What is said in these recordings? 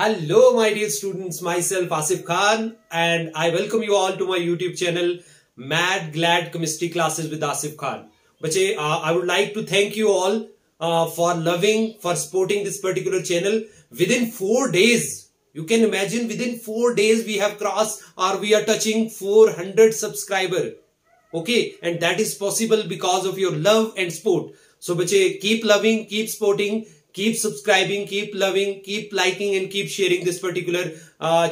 Hello, my dear students. Myself Asif Khan, and I welcome you all to my YouTube channel, Mad Glad Chemistry Classes with Asif Khan. बच्चे, I would like to thank you all for loving, for supporting this particular channel. Within 4 days, you can imagine, within 4 days we have crossed or we are touching 400 subscribers. Okay, and that is possible because of your love and support. So, बच्चे, keep loving, keep supporting. Keep subscribing, keep loving, keep liking and keep sharing this particular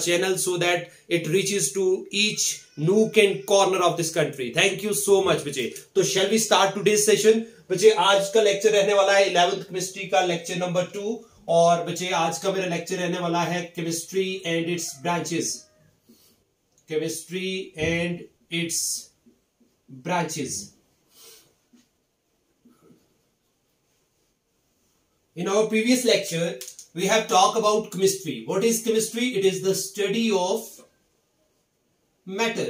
channel so that it reaches to each nook and corner of this country. Thank you so much बच्चे. तो shall we start today's session? बच्चे, आज का lecture रहने वाला है 11th chemistry का lecture number 2 और बच्चे आज का मेरा लेक्चर रहने वाला है chemistry and it's branches. Chemistry and it's branches. In our previous lecture, we have talked about chemistry. What is chemistry? It is the study of matter.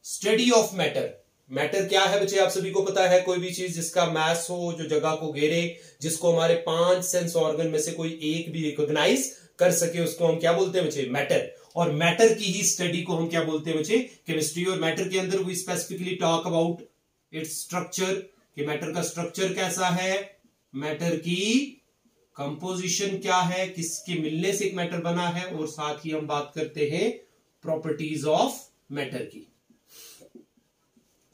Study of matter. Matter क्या है बच्चे, आप सभी को पता है. कोई भी चीज जिसका मास हो, जो जगह को घेरे, जिसको हमारे 5 सेंस ऑर्गन में से कोई एक भी रिकॉग्नाइज कर सके, उसको हम क्या बोलते हैं बच्चे? मैटर. और मैटर की ही स्टडी को हम क्या बोलते हैं बच्चे? केमिस्ट्री. और मैटर के अंदर we specifically talk about its structure, कि मैटर का स्ट्रक्चर कैसा है, मैटर की कंपोजिशन क्या है, किसके मिलने से एक मैटर बना है, और साथ ही हम बात करते हैं प्रॉपर्टीज ऑफ मैटर की.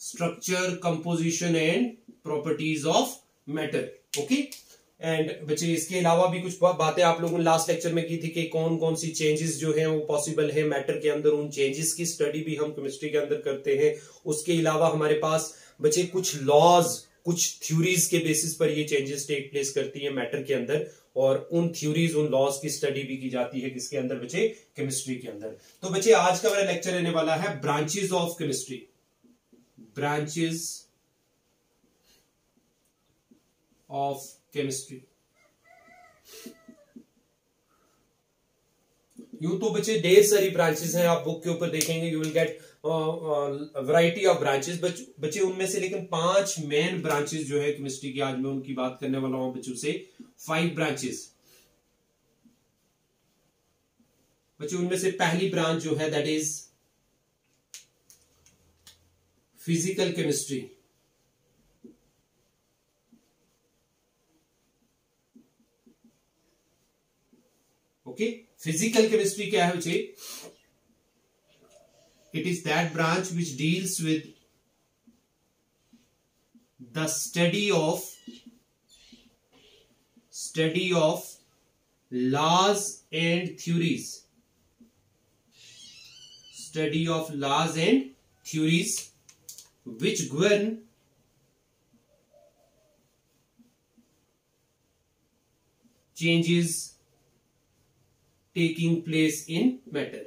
Structure, composition and properties of matter. Okay. And बच्चे, इसके अलावा भी कुछ बातें आप लोगों ने लास्ट लेक्चर में की थी कि कौन कौन सी चेंजेस जो हैं वो पॉसिबल है मैटर के अंदर. उन चेंजेस की स्टडी भी हम केमिस्ट्री के अंदर करते हैं. उसके अलावा हमारे पास बच्चे कुछ लॉज, कुछ थ्योरीज के बेसिस पर ये चेंजेस टेक प्लेस करती है मैटर के अंदर, और उन थ्योरीज, उन लॉज की स्टडी भी की जाती है किसके अंदर बच्चे? केमिस्ट्री के अंदर. तो बच्चे, आज का मेरा लेक्चर रहने वाला है branches of chemistry. Branches of chemistry. यूं तो बच्चे ढेर सारी ब्रांचेस हैं, आप बुक के ऊपर देखेंगे, you will get variety of branches बच्चे. उनमें से लेकिन 5 मेन ब्रांचेस जो है केमिस्ट्री की, आज मैं उनकी बात करने वाला हूं बच्चों से. 5 ब्रांचेस बच्चे. उनमें से पहली ब्रांच जो है that is physical chemistry. Okay. Physical chemistry क्या है बच्चे? It is that branch which deals with the study of laws and theories. Study of laws and theories which govern changes taking place in matter.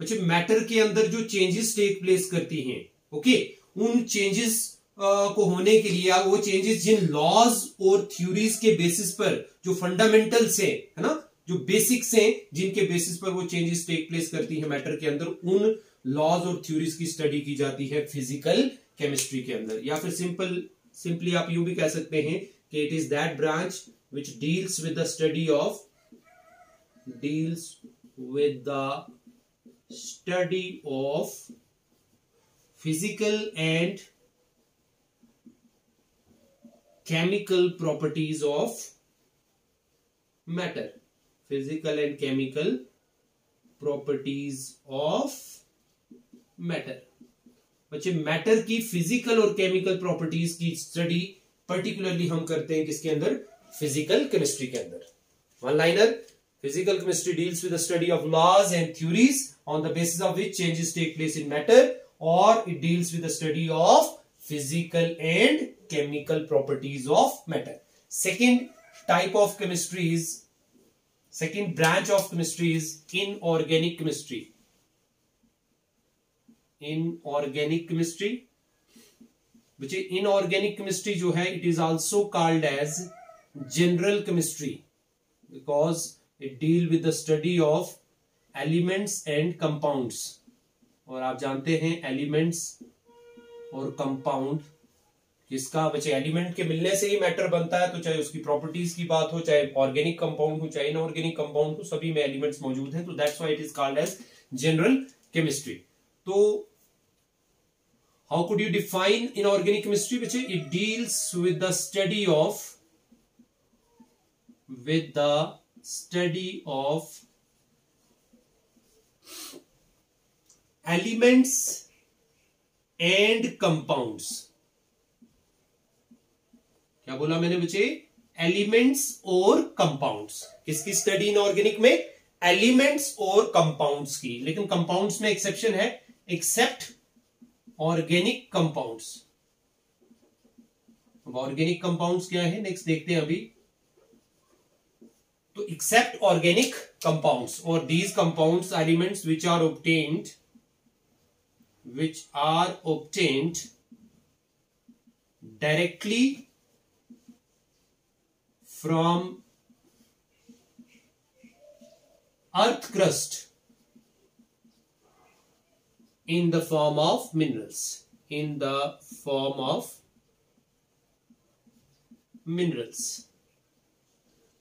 अच्छा, matter के अंदर जो changes take place करती हैं, okay, उन चेंजेस को होने के लिए, वो चेंजेस जिन लॉज और थ्योरीज के बेसिस पर, जो फंडामेंटल्स हैं, है ना, जो बेसिक्स हैं, जिनके बेसिस पर वो चेंजेस टेक प्लेस करती है मैटर के अंदर, उन लॉज और थ्योरीज की स्टडी की जाती है फिजिकल केमिस्ट्री के अंदर. या फिर सिंपली आप यूं भी कह सकते हैं कि it is that branch which deals with the study of study of physical and chemical properties of matter. Physical and chemical properties of matter. बच्चे, मैटर की फिजिकल और केमिकल प्रॉपर्टीज की स्टडी पर्टिकुलरली हम करते हैं किसके अंदर? फिजिकल केमिस्ट्री के अंदर. One liner. Physical chemistry deals with the study of laws and theories on the basis of which changes take place in matter, or it deals with the study of physical and chemical properties of matter. Second branch of chemistry is inorganic chemistry. Inorganic chemistry. which is inorganic chemistry जो है, it is also called as general chemistry because it deal with the study of elements and compounds. और आप जानते हैं elements और compound जिसका बच्चे element के मिलने से ही मैटर बनता है, तो चाहे उसकी प्रॉपर्टीज की बात हो, चाहे ऑर्गेनिक कंपाउंड हो, चाहे इनऑर्गेनिक कंपाउंड हो, सभी में एलिमेंट्स मौजूद हैं, तो that's why it is called as general chemistry. तो how could you define inorganic chemistry बच्चे? It deals with the study of elements and compounds. क्या बोला मैंने बच्चे? एलिमेंट्स और कंपाउंड्स। किसकी स्टडी इनऑर्गेनिक में? एलिमेंट्स और कंपाउंड्स की। लेकिन कंपाउंड्स में एक्सेप्शन है, एक्सेप्ट ऑर्गेनिक कंपाउंड्स। अब ऑर्गेनिक कंपाउंड्स क्या है नेक्स्ट देखते हैं अभी। तो एक्सेप्ट ऑर्गेनिक कंपाउंड्स, और these compounds elements which are obtained directly from earth crust in the form of minerals.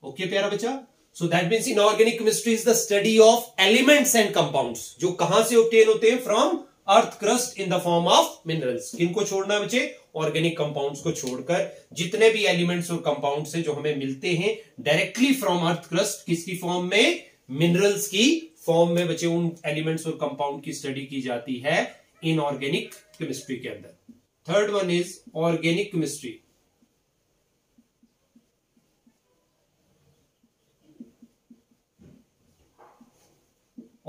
Okay प्यारा बच्चा? So that means inorganic chemistry is the study of elements and compounds, जो कहां से obtain होते हैं? From earth crust in the form of minerals. किनको छोड़ना बच्चे? ऑर्गेनिक कंपाउंड्स को छोड़कर जितने भी एलिमेंट्स और कंपाउंड्स हैं जो हमें मिलते हैं डायरेक्टली फ्रॉम अर्थ क्रस्ट, किसकी फॉर्म में? मिनरल्स की फॉर्म में बच्चे उन एलिमेंट्स और कंपाउंड की स्टडी की जाती है इनऑर्गेनिक केमिस्ट्री के अंदर। Third one is organic chemistry.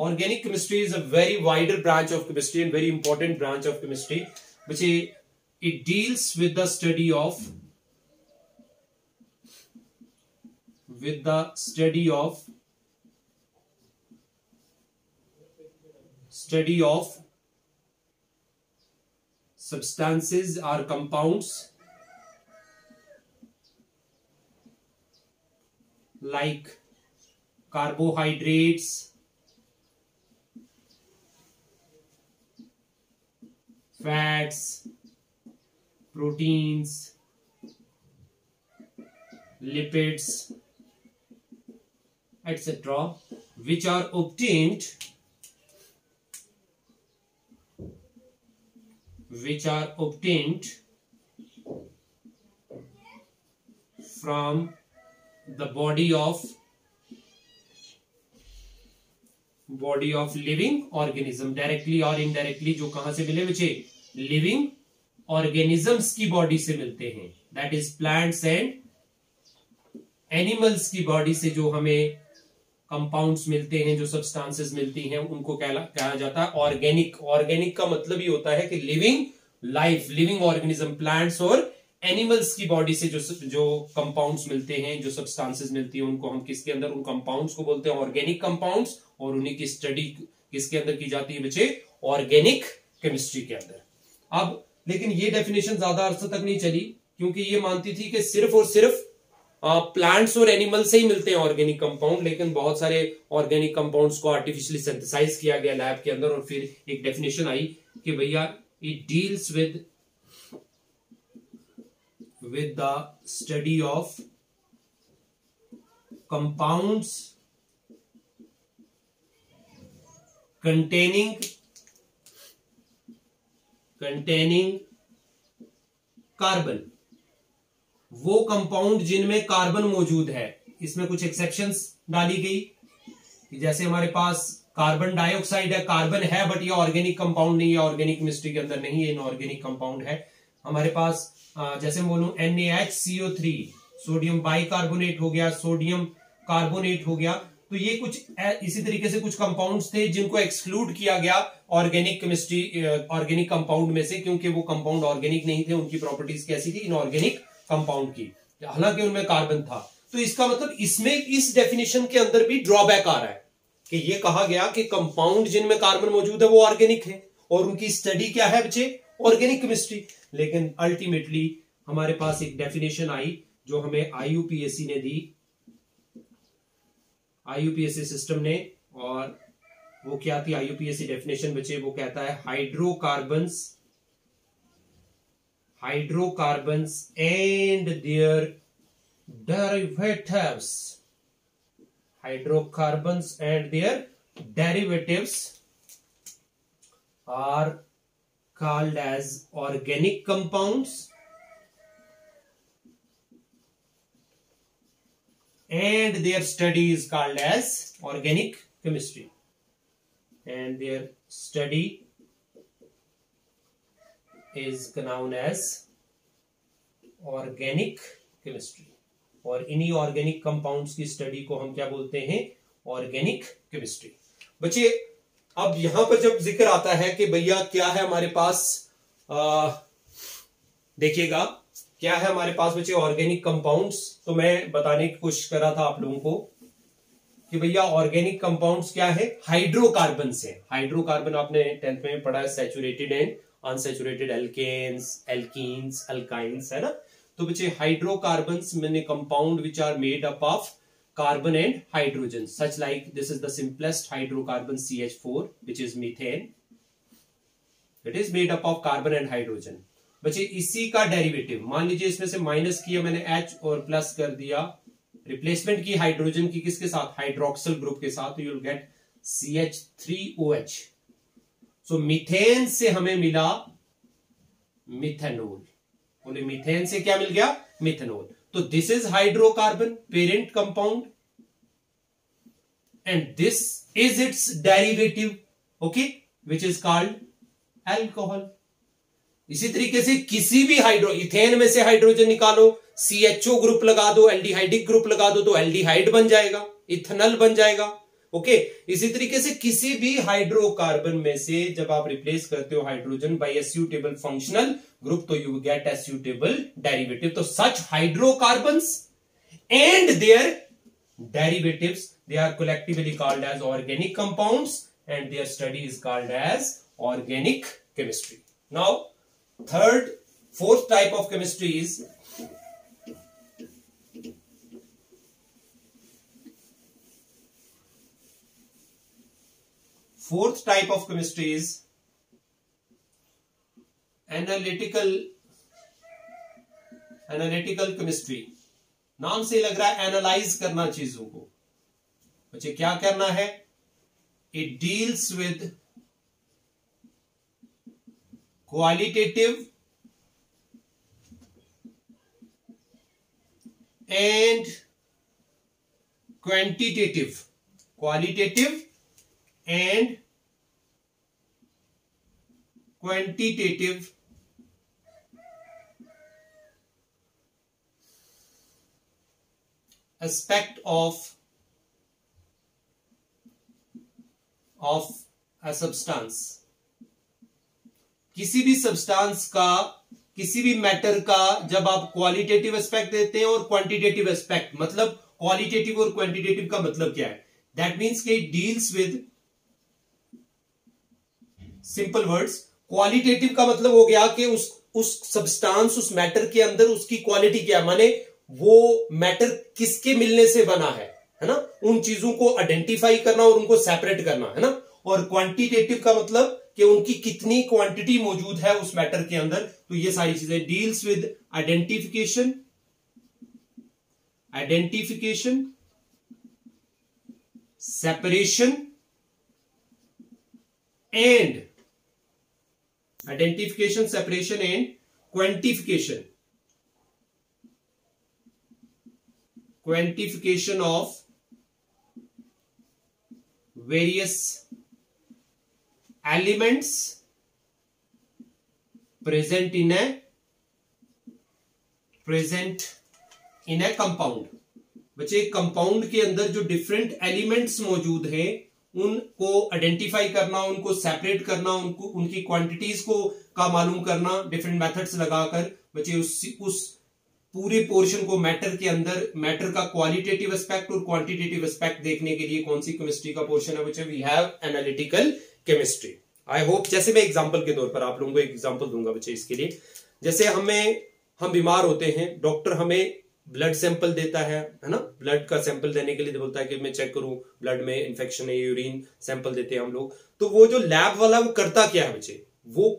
Organic chemistry is a very wider branch of chemistry and very important branch of chemistry, which it deals with the study of substances or compounds like carbohydrates, fats, proteins, lipids, etc., which are obtained from the body of living organism, directly और indirectly. जो कहां से मिले बच्चे? Living organisms की body से मिलते हैं, that is plants and animals की बॉडी से जो हमें कंपाउंड्स मिलते हैं, जो सब्सटेंसेस मिलती हैं, उनको कहा जाता है ऑर्गेनिक। ऑर्गेनिक का मतलब ही होता है कि living life, living organism, plants और एनिमल्स की बॉडी से जो कंपाउंड्स मिलते हैं, जो सब्सटेंसेस मिलती हैं, उनको हम किसके अंदर? उन कंपाउंड्स को बोलते हैं ऑर्गेनिक कंपाउंड्स, और उन्हीं की स्टडी किसके अंदर की जाती है बच्चे? ऑर्गेनिक केमिस्ट्री के अंदर। अब लेकिन ये डेफिनेशन ज्यादा अर्थ तक नहीं चली, क्योंकि ये मानती थी कि सिर्फ और सिर्फ प्लांट्स और एनिमल से ही मिलते हैं ऑर्गेनिक कंपाउंड, लेकिन बहुत सारे ऑर्गेनिक कंपाउंड्स को आर्टिफिशियली सिंथेसाइज किया गया लैब के अंदर, और फिर एक डेफिनेशन आई कि भैया it deals with the study of compounds containing carbon. वो कंपाउंड जिनमें कार्बन मौजूद है। इसमें कुछ एक्सेप्शंस डाली गई, जैसे हमारे पास कार्बन डाइऑक्साइड है, कार्बन है बट ये ऑर्गेनिक कंपाउंड नहीं है, ऑर्गेनिक केमिस्ट्री के अंदर नहीं है, इनऑर्गेनिक कंपाउंड है। हमारे पास जैसे मैं बोलूं NaHCO3, सोडियम बाइकार्बोनेट हो गया, सोडियम कार्बोनेट हो गया, तो ये कुछ इसी तरीके से कुछ कंपाउंड्स थे जिनको एक्सक्लूड किया गया ऑर्गेनिक केमिस्ट्री, ऑर्गेनिक कंपाउंड में से, क्योंकि वो कंपाउंड ऑर्गेनिक नहीं थे, उनकी प्रॉपर्टीज कैसी थी? इनऑर्गेनिक कंपाउंड की, हालांकि उनमें कार्बन था। तो इसका मतलब इसमें इस डेफिनेशन के अंदर भी ड्रॉबैक आ रहा है कि ये कहा गया कि कंपाउंड जिनमें कार्बन मौजूद है वो ऑर्गेनिक है, और उनकी स्टडी क्या है बच्चे? Organic chemistry. लेकिन अल्टीमेटली हमारे पास एक डेफिनेशन आई जो हमें IUPAC ने दी, IUPAC सिस्टम ने, और वो क्या थी IUPAC डेफिनेशन बच्चे? वो कहता है hydrocarbons and their derivatives. Hydrocarbons and their derivatives are called as organic compounds, and their study is called as organic chemistry. And their study is known as organic chemistry. और इन्हीं organic compounds की study को हम क्या बोलते हैं? Organic chemistry. बच्चे अब यहां पर जब जिक्र आता है कि भैया क्या है हमारे पास, देखिएगा क्या है हमारे पास बच्चे ऑर्गेनिक कंपाउंड्स, तो मैं बताने की कोशिश कर रहा था आप लोगों को कि भैया ऑर्गेनिक कंपाउंड्स क्या है? हाइड्रोकार्बन से. हाइड्रोकार्बन आपने 10th में पढ़ा है, saturated and unsaturated alkanes, alkenes, alkynes, है ना. तो बच्चे हाइड्रोकार्बन्स मैंने compound which are made up of carbon and hydrogen, such like this is the simplest hydrocarbon CH4 which is methane. It is made up of carbon and hydrogen. बच्चे इसी का derivative मान लीजिए, इसमें से माइनस किया मैंने H और प्लस कर दिया, रिप्लेसमेंट की हाइड्रोजन की किसके साथ? हाइड्रोक्सिल ग्रुप के साथ, you will get CH3OH. So methane से हमें मिला मिथेनॉल. बोले मीथेन से क्या मिल गया? मिथेनॉल. तो this is hydrocarbon parent compound and this is it's derivative, okay, which is called alcohol. इसी तरीके से किसी भी इथेन में से हाइड्रोजन निकालो, CHO ग्रुप लगा दो, एल्डिहाइडिक ग्रुप लगा दो, तो एल्डिहाइड बन जाएगा, इथेनॉल बन जाएगा, ओके. इसी तरीके से किसी भी हाइड्रोकार्बन में से जब आप रिप्लेस करते हो hydrogen bye a suitable functional group, तो you get a suitable derivative. तो such hydrocarbons and their derivatives, they are collectively called as organic compounds and their study is called as organic chemistry. Now fourth type of chemistry is analytical chemistry. नाम से लग रहा है analyse करना चीजों को. बच्चे क्या करना है? It deals with qualitative and quantitative. Qualitative and quantitative aspect of a substance. किसी भी सब्सटेंस का, किसी भी मैटर का जब आप क्वालिटेटिव एस्पेक्ट देते हैं और क्वांटिटेटिव एस्पेक्ट, मतलब क्वालिटेटिव और क्वांटिटेटिव का मतलब क्या है? दैट मीन्स कि it deals with, simple words, qualitative का मतलब हो गया कि उस सब्सटेंस, उस मैटर के अंदर उसकी क्वालिटी क्या है, माने वो मैटर किसके मिलने से बना है ना, उन चीजों को आइडेंटिफाई करना और उनको सेपरेट करना, है ना. और क्वांटिटेटिव का मतलब कि उनकी कितनी क्वांटिटी मौजूद है उस मैटर के अंदर. तो ये सारी चीजें deals with identification, separation and quantification of various elements present in a compound. बच्चे कंपाउंड के अंदर जो डिफरेंट एलिमेंट्स मौजूद हैं उनको आइडेंटिफाई करना, उनको सेपरेट करना, उनको उनकी क्वांटिटीज को का मालूम करना डिफरेंट मेथड्स लगाकर. बच्चे उस पूरे पोर्शन को मैटर के अंदर, मैटर का क्वालिटेटिव एस्पेक्ट और क्वांटिटेटिव एस्पेक्ट देखने के लिए कौन सी केमिस्ट्री का पोर्शन है बच्चे? We have analytical chemistry. I hope, जैसे मैं एग्जांपल के तौर पर आप लोगों को एक एग्जांपल दूंगा बच्चे इसके लिए. जैसे हम बीमार होते हैं, डॉक्टर हमें ब्लड सैंपल देता है ना. ब्लड का सैंपल देने के लिए बोलता है कि मैं चेक करूं ब्लड में इन्फेक्शन है, यूरिन सैंपल देते हैं हम लोग. तो वो जो लैब वाला वो करता क्या है बच्चे? वो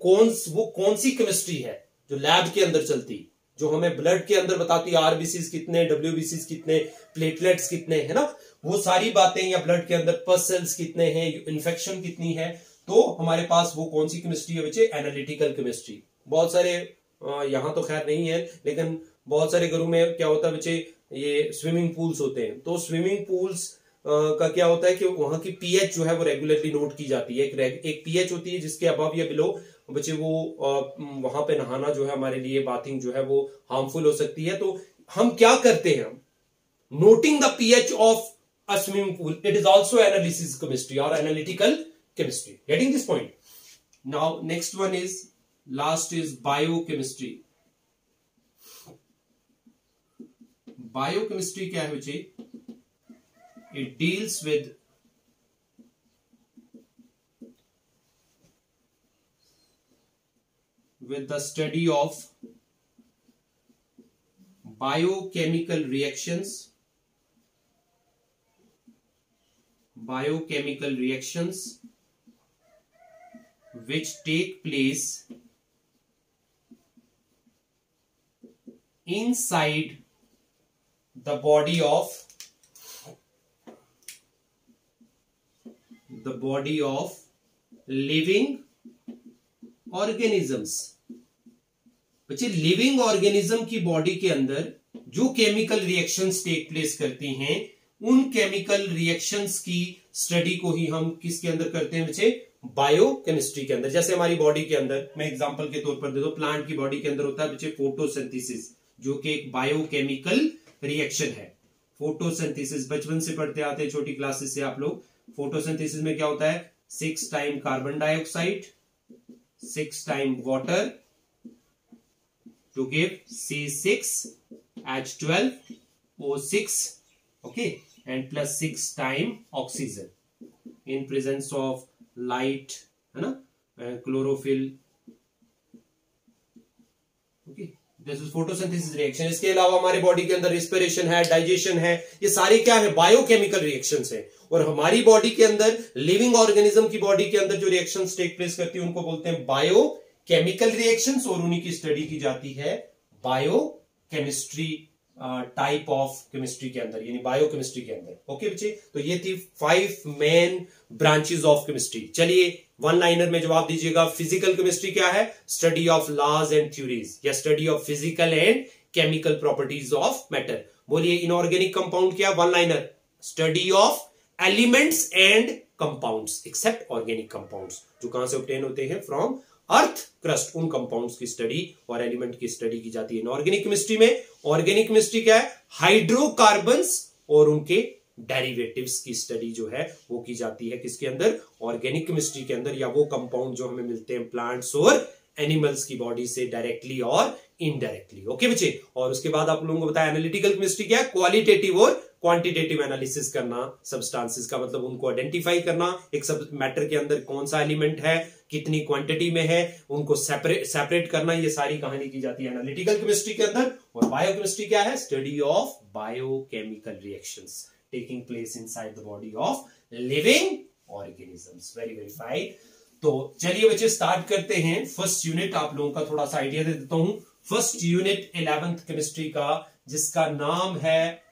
कौन सी केमिस्ट्री है? जो लैब के अंदर चलती, जो हमें ब्लड के अंदर बताती है आरबीसीज कितने, डब्ल्यूबीसीज कितने, प्लेटलेट्स कितने, है ना, वो सारी बातें, या ब्लड के अंदर पस सेल्स कितने हैं, इन्फेक्शन कितनी है, तो हमारे पास वो कौन सी केमिस्ट्री है बच्चे, एनालिटिकल केमिस्ट्री। बहुत सारे यहां तो खैर नहीं है, लेकिन बहुत सारे घरों में क्या होता है बच्चे, ये स्विमिंग पूल्स होते हैं, तो स्विमिंग पूल्स का क्या होता है कि वहां की पीएच जो है वो रेगुलरली नोट की जाती है। एक पीएच होती है जिसके अबव या बिलो बच्चे वो वहां पे नहाना जो है हमारे लिए, बाथिंग जो है वो हार्मफुल हो सकती है। तो हम क्या करते हैं, noting the pH of a swimming pool, it is also analysis chemistry और analytical chemistry. Getting this point? Now next one is, last is biochemistry. Biochemistry क्या है बच्चे? It deals with the study of biochemical reactions which take place inside the body of living organisms. बच्चे living organism की body के अंदर जो chemical reactions take place करती हैं, उन केमिकल रिएक्शंस की स्टडी को ही हम किसके अंदर करते हैं बच्चे? बायोकेमिस्ट्री के अंदर। जैसे हमारी बॉडी के अंदर, मैं एग्जांपल के तौर पर दे दो, प्लांट की बॉडी के अंदर होता है बच्चे फोटोसिंथेसिस, जो कि एक बायोकेमिकल रिएक्शन है। फोटोसिंथेसिस बचपन से पढ़ते आते हैं, छोटी क्लासेस से आप लोग। फोटोसिंथेसिस में क्या होता है? 6 time carbon dioxide, 6 time water to give C6H12O6, okay, and plus 6 time oxygen in presence of light, है ना, chlorophyll, okay, this is photosynthesis reaction। इसके अलावा हमारे बॉडी के अंदर रिस्पिरेशन है, डाइजेशन है, ये सारे क्या है? बायोकेमिकल रिएक्शंस है। और हमारी बॉडी के अंदर, लिविंग ऑर्गेनिज्म की बॉडी के अंदर जो रिएक्शंस टेक प्लेस करती है उनको बोलते हैं बायोकेमिकल रिएक्शंस, और उन्हीं की स्टडी की जाती है बायोकेमिस्ट्री टाइप ऑफ केमिस्ट्री के अंदर, यानी बायोकेमिस्ट्री के अंदर। ओके बच्चे, तो ये थी 5 मेन ब्रांचेस ऑफ केमिस्ट्री। चलिए वन लाइनर में जवाब दीजिएगा। फिजिकल केमिस्ट्री क्या है? Study of laws and theories, या study of physical and chemical properties of matter. बोलिए इनऑर्गेनिक कंपाउंड क्या? One liner, study of elements and compounds except organic compounds, जो कहां से ऑब्टेन होते हैं? From earth crust. उन कंपाउंड्स की स्टडी और एलिमेंट की स्टडी की जाती है इनऑर्गेनिक केमिस्ट्री में। ऑर्गेनिक केमिस्ट्री क्या है? हाइड्रोकार्बन्स और उनके डेरिवेटिव्स की स्टडी जो है वो की जाती है किसके अंदर? ऑर्गेनिक केमिस्ट्री के अंदर, या वो कंपाउंड जो हमें मिलते हैं प्लांट्स और एनिमल्स की बॉडी से डायरेक्टली और इनडायरेक्टली। ओके बच्चे, और उसके बाद आप लोगों को बताया एनालिटिकल केमिस्ट्री क्या है? क्वालिटेटिव और क्वांटिटेटिव एनालिसिस करना सब्सटेंसेस का, मतलब उनको आइडेंटिफाई करना, एक सब मैटर के अंदर कौन सा एलिमेंट है, कितनी क्वांटिटी में है, उनको सेपरेट करना, ये सारी कहानी की जाती है एनालिटिकल केमिस्ट्री के अंदर। और बायोकेमिस्ट्री क्या है? Study of biochemical reactions taking place inside the body of living organisms. Very very fine. तो चलिए बच्चे स्टार्ट करते हैं फर्स्ट यूनिट। आप लोगों का थोड़ा सा आइडिया दे देता हूं। फर्स्ट यूनिट 11th केमिस्ट्री का, जिसका नाम है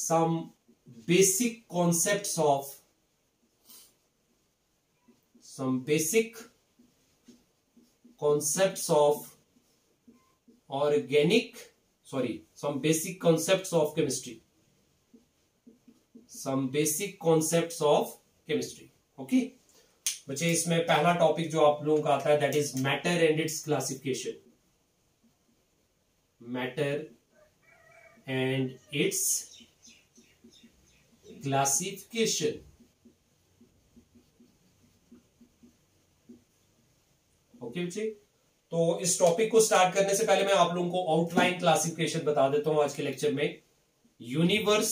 some basic concepts of chemistry। Okay बच्चे, इसमें पहला टॉपिक जो आप लोगों का आता है that is matter and it's classification. Matter and it's classification. Okay बच्चे, तो इस टॉपिक को स्टार्ट करने से पहले मैं आप लोगों को आउटलाइन क्लासिफिकेशन बता देता हूं आज के लेक्चर में। यूनिवर्स,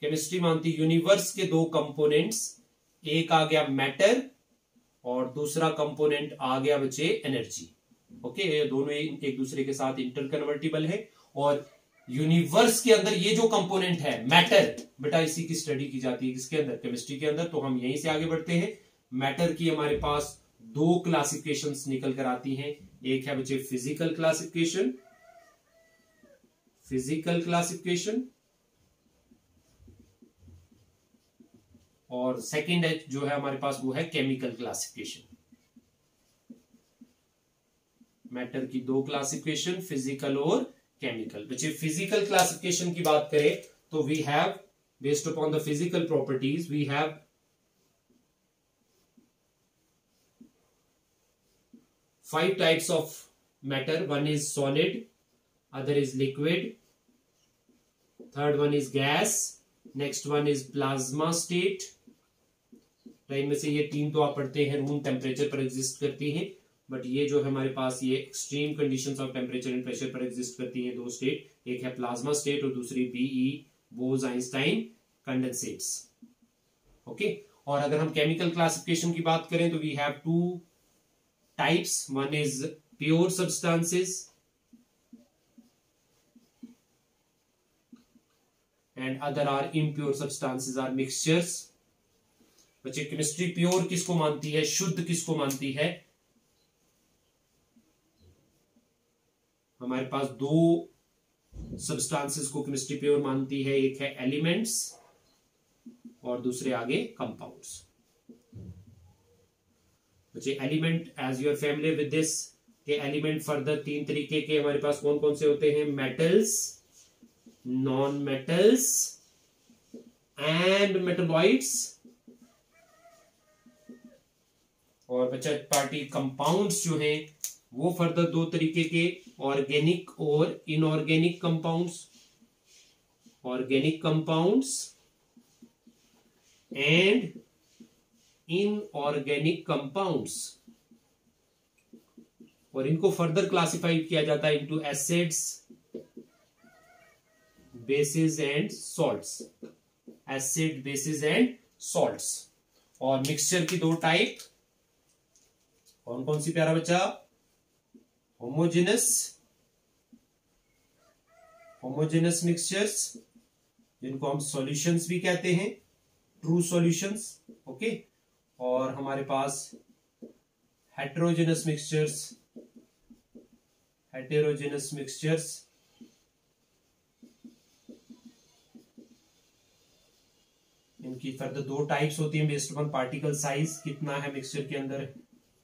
केमिस्ट्री मानती यूनिवर्स के 2 कंपोनेंट्स, एक आ गया मैटर और दूसरा कंपोनेंट आ गया बच्चे एनर्जी। ओके, ये दोनों एक दूसरे के साथ इंटरकन्वर्टिबल है। और यूनिवर्स के अंदर ये जो कंपोनेंट है मैटर, बेटा इसी की स्टडी की जाती है किसके अंदर? केमिस्ट्री के अंदर। तो हम यहीं से आगे बढ़ते हैं। मैटर की हमारे पास दो क्लासिफिकेशंस निकल कर आती हैं। एक है बच्चे फिजिकल क्लासिफिकेशन, और सेकंड है जो है हमारे पास वो है केमिकल क्लासिफिकेशन। मैटर की दो क्लासिफिकेशन, फिजिकल और केमिकल। बच्चे फिजिकल क्लासिफिकेशन की बात करें तो we have based upon the physical properties we have 5 types of matter. One is solid, other is liquid, third one is gas, next one is plasma state. इनमें से ये तीन तो आप पढ़ते हैं रूम टेम्परेचर पर एग्जिस्ट करती हैं, बट ये जो है हमारे पास ये extreme conditions of temperature and pressure पर एग्जिस्ट करती हैं दो स्टेट, एक है प्लाज्मा स्टेट और दूसरी बीई बोज-आइंस्टाइन कंडेंसेट्स। ओके, और अगर हम केमिकल क्लासिफिकेशन की बात करें तो we have 2 types. One is pure substances and other are impure substances or mixtures. बच्चे केमिस्ट्री प्योर किसको मानती है, शुद्ध किसको मानती है? हमारे पास दो सब्सटेंसेस को केमिस्ट्री प्योर मानती है, एक है एलिमेंट्स और दूसरे आगे कंपाउंड्स। बच्चे element, as you are familiar with this, के एलिमेंट फर्दर 3 तरीके के हमारे पास कौन कौन से होते हैं? Metals, non metals and metalloids. और बच्चा पार्टी कंपाउंड्स जो हैं वो फर्दर 2 तरीके के, ऑर्गेनिक और inorganic compounds. Organic compounds and inorganic compounds, और इनको फर्दर क्लासिफाइड किया जाता है into acids, basis and salts. Acid, basis and salts. और मिक्सचर की 2 टाइप कौन कौन सी प्यारा बच्चा? होमोजेनस मिक्सचर्स, जिनको हम सॉल्यूशंस भी कहते हैं, ट्रू सॉल्यूशंस। ओके, और हमारे पास हेटेरोजेनस मिक्सचर्स, इनकी फर्दर 2 टाइप्स होती हैं बेस्ड ऑन पार्टिकल साइज, कितना है मिक्सचर के अंदर,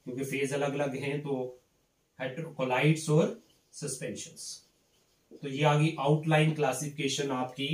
क्योंकि फेज अलग अलग हैं, तो हेटेरोकोलाइड्स और सस्पेंशंस। तो ये आ गई आउटलाइन क्लासिफिकेशन आपकी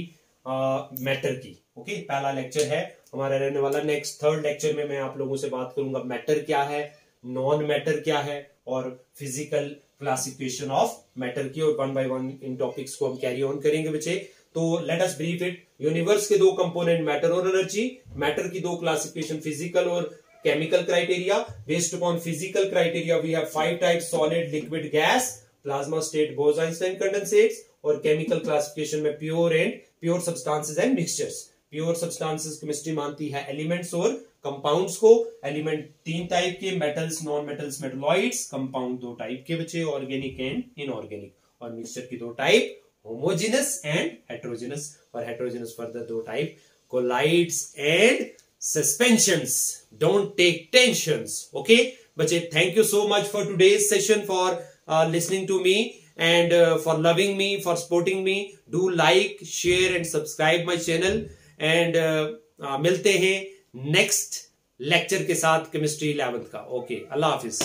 मैटर की। ओके, पहला लेक्चर है हमारा रहने वाला। नेक्स्ट 3rd लेक्चर में मैं आप लोगों से बात करूंगा मैटर क्या है, नॉन मैटर क्या है, और फिजिकल क्लासिफिकेशन ऑफ मैटर की, और 1 by 1 इन टॉपिक्स को हम कैरी ऑन करेंगे बच्चे। तो let us brief it. Universe के 2 कंपोनेंट मैटर और एनर्जी। मैटर की 2 क्लासिफिकेशन, फिजिकल और chemical criteria. Based upon physical criteria we have 5 types, solid, liquid, gas, plasma state, Bose Einstein condensates. और केमिकल क्लासिफिकेशन में pure substances and mixtures. Pure substances chemistry मानती है elements और compounds को। एलिमेंट 3 टाइप के, metals, non metals, metalloids. Compound 2 type के बच्चे, organic and inorganic. और मिक्सचर की 2 टाइप, होमोजेनस एंड हेटेरोजेनस। और heterogeneous further 2 type, colloids and suspensions. Don't take tensions. Okay बच्चे, thank you so much for today's session, for listening to me and for loving me, for supporting me. Do like, share and subscribe my channel. And मिलते हैं next lecture के साथ chemistry 11th का। Okay, अल्लाह हाफिज।